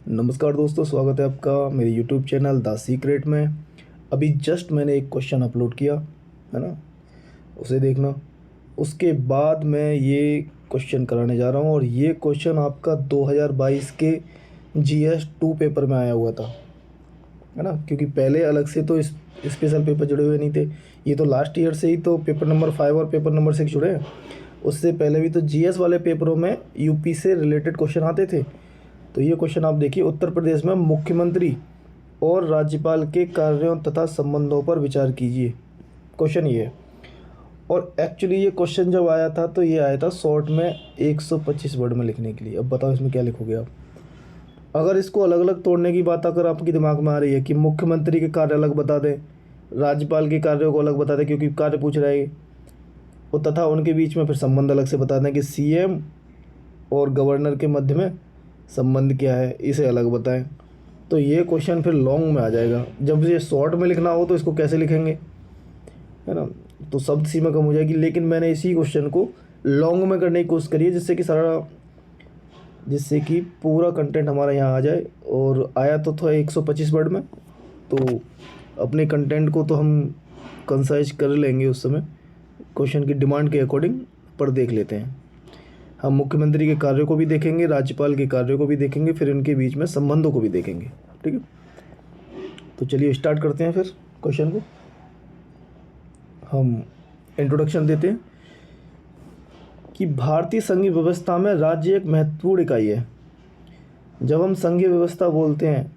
नमस्कार दोस्तों, स्वागत है आपका मेरे यूट्यूब चैनल द सीक्रेट में। अभी जस्ट मैंने एक क्वेश्चन अपलोड किया है ना, उसे देखना। उसके बाद मैं ये क्वेश्चन कराने जा रहा हूँ और ये क्वेश्चन आपका 2022 के जीएस 2 पेपर में आया हुआ था, है ना। क्योंकि पहले अलग से तो इस स्पेशल पेपर जुड़े हुए नहीं थे। ये तो लास्ट ईयर से ही तो पेपर नंबर 5 और पेपर नंबर 6 जुड़े हैं। उससे पहले भी तो जीएस वाले पेपरों में यूपी से रिलेटेड क्वेश्चन आते थे। तो ये क्वेश्चन आप देखिए, उत्तर प्रदेश में मुख्यमंत्री और राज्यपाल के कार्यों तथा संबंधों पर विचार कीजिए। क्वेश्चन ये है। और एक्चुअली ये क्वेश्चन जब आया था तो ये आया था शॉर्ट में 125 वर्ड में लिखने के लिए। अब बताओ इसमें क्या लिखोगे आप। अगर इसको अलग अलग तोड़ने की बात अगर आपके दिमाग में आ रही है कि मुख्यमंत्री के कार्य अलग बता दें, राज्यपाल के कार्यों को अलग बता दें क्योंकि कार्य पूछ रहा है ये, और तथा उनके बीच में फिर संबंध अलग से बता दें कि सीएम और गवर्नर के मध्य में संबंध क्या है, इसे अलग बताएं, तो ये क्वेश्चन फिर लॉन्ग में आ जाएगा। जब ये शॉर्ट में लिखना हो तो इसको कैसे लिखेंगे, है ना। तो शब्द सीमा कम हो जाएगी। लेकिन मैंने इसी क्वेश्चन को लॉन्ग में करने की कोशिश करी है जिससे कि पूरा कंटेंट हमारा यहाँ आ जाए। और आया तो था 125 वर्ड में, तो अपने कंटेंट को तो हम कंसाइज कर लेंगे उस समय क्वेश्चन की डिमांड के अकॉर्डिंग। पर देख लेते हैं, हम मुख्यमंत्री के कार्यों को भी देखेंगे, राज्यपाल के कार्यों को भी देखेंगे, फिर इनके बीच में संबंधों को भी देखेंगे। ठीक है, तो चलिए स्टार्ट करते हैं फिर क्वेश्चन को। हम इंट्रोडक्शन देते हैं कि भारतीय संघीय व्यवस्था में राज्य एक महत्वपूर्ण इकाई है। जब हम संघीय व्यवस्था बोलते हैं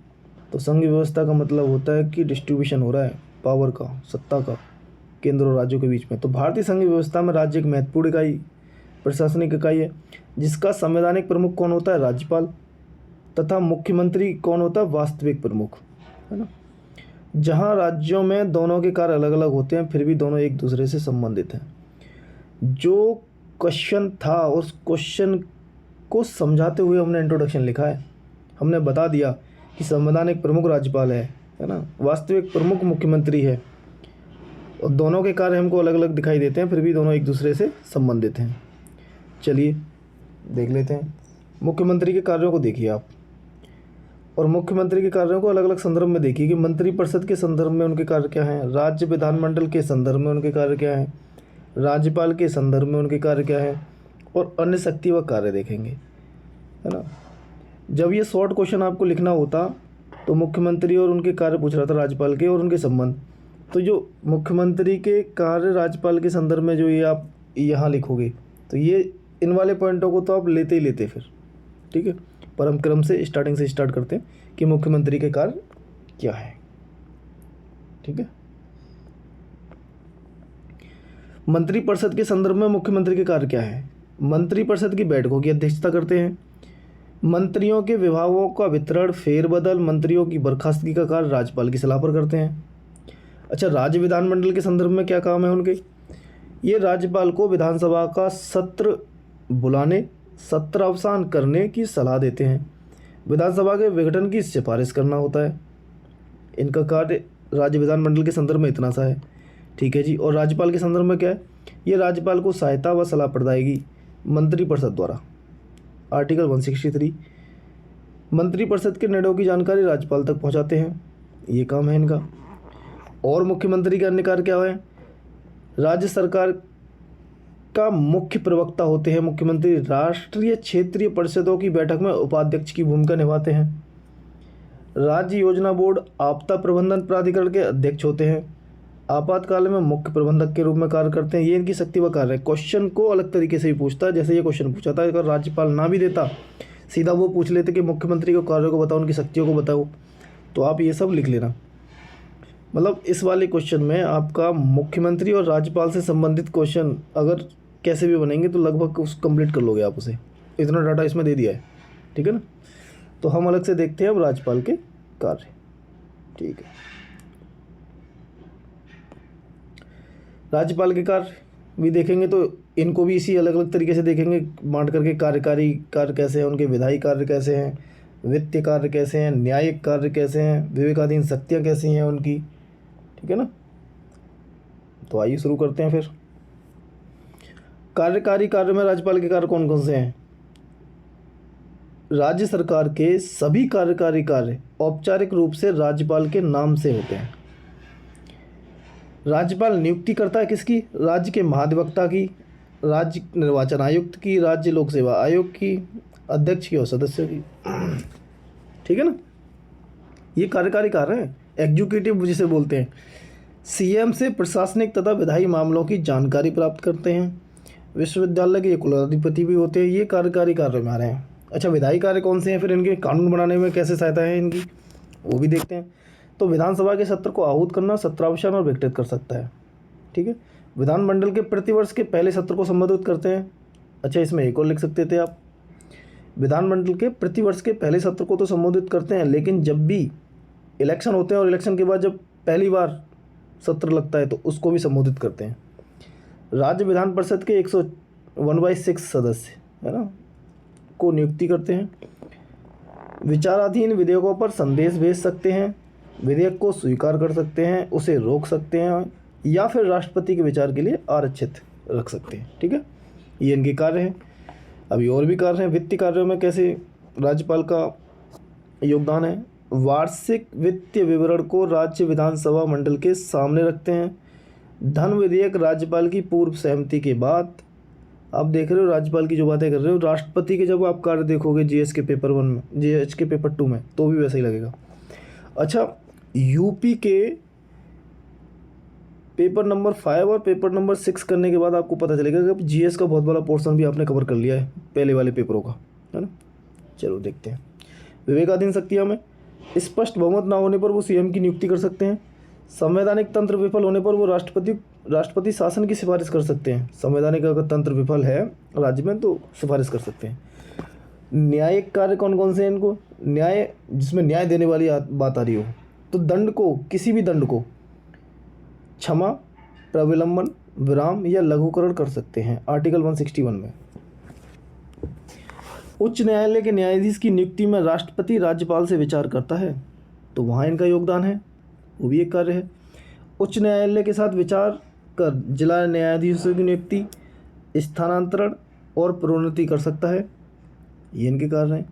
तो संघीय व्यवस्था का मतलब होता है कि डिस्ट्रीब्यूशन हो रहा है पावर का, सत्ता का, केंद्र और राज्यों के बीच में। तो भारतीय संघीय व्यवस्था में राज्य एक महत्वपूर्ण इकाई, प्रशासनिक इकाई है, जिसका संवैधानिक प्रमुख कौन होता है? राज्यपाल। तथा मुख्यमंत्री कौन होता है? वास्तविक प्रमुख, है ना। जहाँ राज्यों में दोनों के कार्य अलग अलग होते हैं फिर भी दोनों एक दूसरे से संबंधित हैं। जो क्वेश्चन था उस क्वेश्चन को समझाते हुए हमने इंट्रोडक्शन लिखा है। हमने बता दिया कि संवैधानिक प्रमुख राज्यपाल है ना, वास्तविक प्रमुख मुख्यमंत्री है, और दोनों के कार्य हमको अलग अलग दिखाई देते हैं फिर भी दोनों एक दूसरे से संबंधित हैं। चलिए देख लेते हैं। मुख्यमंत्री के कार्यों को देखिए आप, और मुख्यमंत्री के कार्यों को अलग अलग संदर्भ में देखिए कि मंत्रिपरिषद के संदर्भ में उनके कार्य क्या हैं, राज्य विधानमंडल के संदर्भ में उनके कार्य क्या हैं, राज्यपाल के संदर्भ में उनके कार्य क्या हैं, और अन्य शक्ति व कार्य देखेंगे, है ना। जब ये शॉर्ट क्वेश्चन आपको लिखना होता तो मुख्यमंत्री और उनके कार्य पूछ रहा था, राज्यपाल के और उनके संबंध। तो जो मुख्यमंत्री के कार्य राज्यपाल के संदर्भ में जो ये आप यहाँ लिखोगे तो ये इन वाले पॉइंटों को तो आप लेते ही लेते फिर। ठीक है, पर हम क्रम से स्टार्टिंग से स्टार्ट करते हैं कि मुख्यमंत्री के कार्य क्या है। ठीक है, मंत्रिपरिषद के संदर्भ में मुख्यमंत्री के कार्य क्या है? मंत्रिपरिषद की बैठकों की अध्यक्षता करते हैं, मंत्रियों के विभागों का वितरण, फेरबदल, मंत्रियों की बर्खास्तगी का कार्य राज्यपाल की सलाह पर करते हैं। अच्छा, राज्य विधानमंडल के संदर्भ में क्या काम है उनके? ये राज्यपाल को विधानसभा का सत्र बुलाने, सत्र अवसान करने की सलाह देते हैं, विधानसभा के विघटन की सिफारिश करना होता है। इनका कार्य राज्य विधानमंडल के संदर्भ में इतना सा है। ठीक है जी, और राज्यपाल के संदर्भ में क्या है? ये राज्यपाल को सहायता व सलाह प्रदायगी मंत्रिपरिषद द्वारा, आर्टिकल 163। मंत्रिपरिषद के निर्णयों की जानकारी राज्यपाल तक पहुंचाते हैं, ये काम है इनका। और मुख्यमंत्री के अन्य कार्य क्या है? राज्य सरकार का मुख्य प्रवक्ता होते हैं मुख्यमंत्री, राष्ट्रीय क्षेत्रीय परिषदों की बैठक में उपाध्यक्ष की भूमिका निभाते हैं, राज्य योजना बोर्ड आपदा प्रबंधन प्राधिकरण के अध्यक्ष होते हैं, आपातकाल में मुख्य प्रबंधक के रूप में कार्य करते हैं। ये इनकी शक्ति व कार्य है। क्वेश्चन को अलग तरीके से भी पूछता है, जैसे ये क्वेश्चन पूछा था, अगर राज्यपाल ना भी देता सीधा वो पूछ लेते कि मुख्यमंत्री के कार्यों को बताओ, उनकी शक्तियों को बताओ, तो आप ये सब लिख लेना। मतलब इस वाले क्वेश्चन में आपका मुख्यमंत्री और राज्यपाल से संबंधित क्वेश्चन अगर कैसे भी बनेंगे तो लगभग उस कंप्लीट कर लोगे आप उसे, इतना डाटा इसमें दे दिया है। ठीक है ना, तो हम अलग से देखते हैं अब राज्यपाल के कार्य। ठीक है, राज्यपाल के कार्य भी देखेंगे तो इनको भी इसी अलग अलग तरीके से देखेंगे बांट करके। कार्यकारी कार्य कैसे हैं उनके, विधायी कार्य कैसे हैं, वित्तीय कार्य कैसे हैं, न्यायिक कार्य कैसे हैं, विवेकाधीन शक्तियाँ कैसी हैं उनकी। ठीक है ना, तो आइए शुरू करते हैं फिर। कार्यकारी कार्य में राज्यपाल के कार्य कौन कौन से हैं? राज्य सरकार के सभी कार्यकारी कार्य औपचारिक रूप से राज्यपाल के नाम से होते हैं। राज्यपाल नियुक्ति करता है किसकी? राज्य के महाधिवक्ता की, राज्य निर्वाचन आयुक्त की, राज्य लोक सेवा आयोग की, अध्यक्ष की और सदस्यों की। ठीक है ना, ये कार्यकारी कार्य हैं, एग्जीक्यूटिव जिसे बोलते हैं। सीएम से प्रशासनिक तथा विधायी मामलों की जानकारी प्राप्त करते हैं। विश्वविद्यालय के कुलाधिपति भी होते हैं। ये कार्यकारी कार्य में आ रहे हैं। अच्छा, विधायी कार्य कौन से हैं? फिर इनके कानून बनाने में कैसे सहायता है इनकी, वो भी देखते हैं। तो विधानसभा के सत्र को आहूत करना, सत्रावसान और विघटित कर सकता है। ठीक है, विधानमंडल के प्रतिवर्ष के पहले सत्र को संबोधित करते हैं। अच्छा, इसमें एक और लिख सकते थे आप, विधानमंडल के प्रतिवर्ष के पहले सत्र को तो संबोधित करते हैं, लेकिन जब भी इलेक्शन होते हैं और इलेक्शन के बाद जब पहली बार सत्र लगता है तो उसको भी संबोधित करते हैं। राज्य विधान परिषद के 101/6 सदस्य है ना को नियुक्ति करते हैं। विचाराधीन विधेयकों पर संदेश भेज सकते हैं, विधेयक को स्वीकार कर सकते हैं, उसे रोक सकते हैं या फिर राष्ट्रपति के विचार के लिए आरक्षित रख सकते हैं। ठीक है, ये इनके कार्य हैं। अभी और भी कार्य हैं। वित्तीय कार्यों में कैसे राज्यपाल का योगदान है? वार्षिक वित्तीय विवरण को राज्य विधानसभा मंडल के सामने रखते हैं। धन विधेयक राज्यपाल की पूर्व सहमति के बाद, आप देख रहे हो राज्यपाल की जो बातें कर रहे हो, राष्ट्रपति के जब आप कार्य देखोगे जीएस के पेपर 1 में, जीएस के पेपर 2 में, तो भी वैसा ही लगेगा। अच्छा, यूपी के पेपर नंबर 5 और पेपर नंबर 6 करने के बाद आपको पता चलेगा कि जीएस का बहुत बड़ा पोर्शन भी आपने कवर कर लिया है पहले वाले पेपरों का, है ना। चलो देखते हैं। विवेकाधीन शक्तियाँ में स्पष्ट बहुमत ना होने पर वो सीएम की नियुक्ति कर सकते हैं। संवैधानिक तंत्र विफल होने पर वो राष्ट्रपति शासन की सिफारिश कर सकते हैं। संवैधानिक अगर तंत्र विफल है राज्य में तो सिफारिश कर सकते हैं। न्यायिक कार्य कौन कौन से हैं इनको? न्याय, जिसमें न्याय देने वाली बात आ रही हो, तो दंड को, किसी भी दंड को क्षमा, प्रविलंबन, विराम या लघुकरण कर सकते हैं आर्टिकल 161 में। उच्च न्यायालय के न्यायाधीश की नियुक्ति में राष्ट्रपति राज्यपाल से विचार करता है, तो वहाँ इनका योगदान है, वो भी एक कार्य है। उच्च न्यायालय के साथ विचार कर जिला न्यायाधीशों की नियुक्ति, स्थानांतरण और प्रोन्नति कर सकता है, ये इनके कार्य हैं।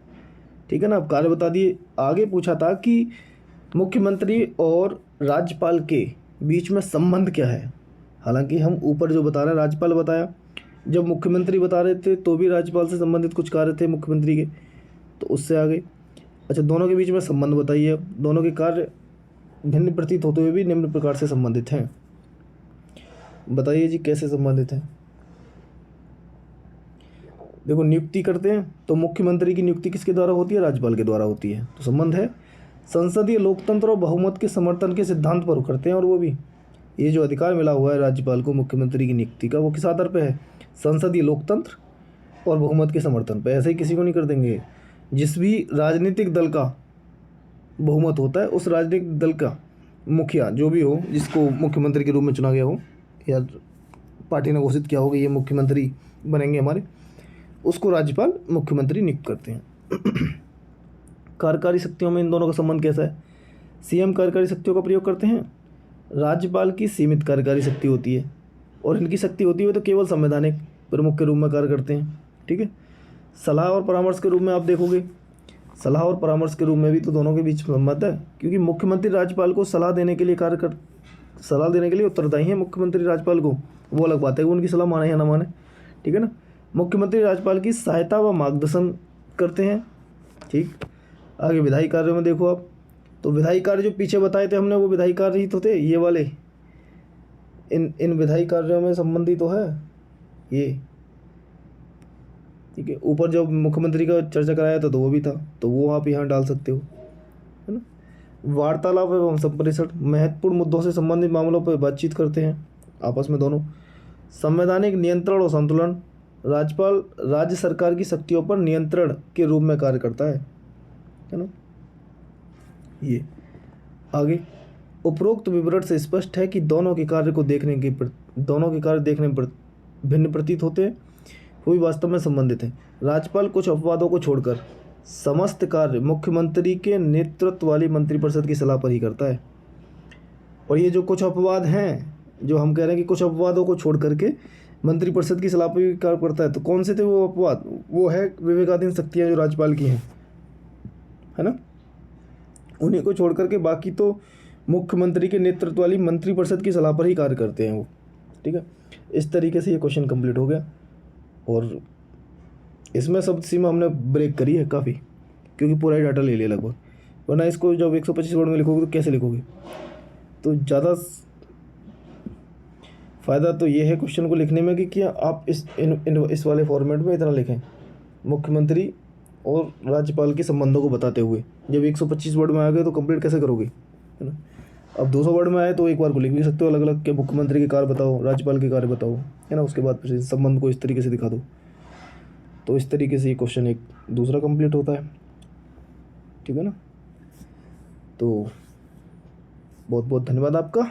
ठीक है ना, अब कार्य बता दिए। आगे पूछा था कि मुख्यमंत्री और राज्यपाल के बीच में संबंध क्या है। हालांकि हम ऊपर जो बता रहे हैं राज्यपाल बताया, जब मुख्यमंत्री बता रहे थे तो भी राज्यपाल से संबंधित कुछ कार्य थे मुख्यमंत्री के, तो उससे आगे। अच्छा, दोनों के बीच में संबंध बताइए। अब दोनों के कार्य भिन्न प्रतीत होते हुए भी निम्न प्रकार से संबंधित हैं। बताइए जी, कैसे संबंधित हैं? देखो, नियुक्ति करते हैं तो मुख्यमंत्री की नियुक्ति किसके द्वारा होती है? राज्यपाल के द्वारा होती है, तो संबंध है। संसदीय लोकतंत्र और बहुमत के समर्थन के सिद्धांत पर करते हैं, और वो भी ये जो अधिकार मिला हुआ है राज्यपाल को मुख्यमंत्री की नियुक्ति का, वो किस आधार पर है? संसदीय लोकतंत्र और बहुमत के समर्थन पर। ऐसे ही किसी को नहीं कर देंगे। जिस भी राजनीतिक दल का बहुमत होता है, उस राजनीतिक दल का मुखिया जो भी हो, जिसको मुख्यमंत्री के रूप में चुना गया हो या पार्टी ने घोषित किया हो कि ये मुख्यमंत्री बनेंगे हमारे, उसको राज्यपाल मुख्यमंत्री नियुक्त करते हैं। कार्यकारी शक्तियों में इन दोनों का संबंध कैसा है? सीएम कार्यकारी शक्तियों का प्रयोग करते हैं, राज्यपाल की सीमित कार्यकारी शक्ति होती है, और इनकी शक्ति होती है तो केवल संवैधानिक प्रमुख के रूप में कार्य करते हैं। ठीक है, सलाह और परामर्श के रूप में आप देखोगे, सलाह और परामर्श के रूप में भी तो दोनों के बीच संबंध है, क्योंकि मुख्यमंत्री राज्यपाल को सलाह देने के लिए सलाह देने के लिए उत्तरदायी है मुख्यमंत्री राज्यपाल को। वो अलग बात है कि उनकी सलाह माने या ना माने। ठीक है ना, मुख्यमंत्री राज्यपाल की सहायता व मार्गदर्शन करते हैं। ठीक, आगे विधायी कार्यों में देखो आप, तो विधायी कार्य जो पीछे बताए थे हमने, वो विधायी कार्य ही तो थे ये वाले। इन विधायी कार्यों में संबंधित तो है ये। ठीक है, ऊपर जब मुख्यमंत्री का चर्चा कराया था तो वो भी था, तो वो आप यहाँ डाल सकते हो, है ना। वार्तालाप एवं संप्रेषण, महत्वपूर्ण मुद्दों से संबंधित मामलों पर बातचीत करते हैं आपस में दोनों। संवैधानिक नियंत्रण और संतुलन, राज्यपाल राज्य सरकार की शक्तियों पर नियंत्रण के रूप में कार्य करता है ना। ये आगे उपरोक्त विवरण से स्पष्ट है कि दोनों के कार्य देखने पर भिन्न प्रतीत होते हैं, वो भी वास्तव में संबंधित हैं। राज्यपाल कुछ अपवादों को छोड़कर समस्त कार्य मुख्यमंत्री के नेतृत्व वाली मंत्रिपरिषद की सलाह पर ही करता है। और ये जो कुछ अपवाद हैं, जो हम कह रहे हैं कि कुछ अपवादों को छोड़ करके मंत्रिपरिषद की सलाह पर भी कार्य करता है। तो कौन से थे वो अपवाद? वो है विवेकाधीन शक्तियाँ जो राज्यपाल की हैं, है ना। उन्हीं को छोड़ करके बाकी तो मुख्यमंत्री के नेतृत्व वाली मंत्रिपरिषद की सलाह पर ही कार्य करते हैं वो। ठीक है, इस तरीके से ये क्वेश्चन कंप्लीट हो गया। और इसमें शब्द सीमा हमने ब्रेक करी है काफ़ी, क्योंकि पूरा ही डाटा ले लिया लगभग। वरना इसको जब 125 वर्ड में लिखोगे तो कैसे लिखोगे? तो ज़्यादा फ़ायदा तो ये है क्वेश्चन को लिखने में कि आप इस वाले फॉर्मेट में इतना लिखें, मुख्यमंत्री और राज्यपाल के संबंधों को बताते हुए। जब 125 वर्ड में आ गए तो कंप्लीट कैसे करोगे, है ना। अब 200 वर्ड में आए तो एक बार को लिख भी सकते हो अलग अलग, के मुख्यमंत्री के कार्य बताओ, राज्यपाल के कार्य बताओ, है ना। उसके बाद फिर संबंध को इस तरीके से दिखा दो। तो इस तरीके से ये क्वेश्चन एक दूसरा कंप्लीट होता है। ठीक है ना। तो बहुत बहुत धन्यवाद आपका।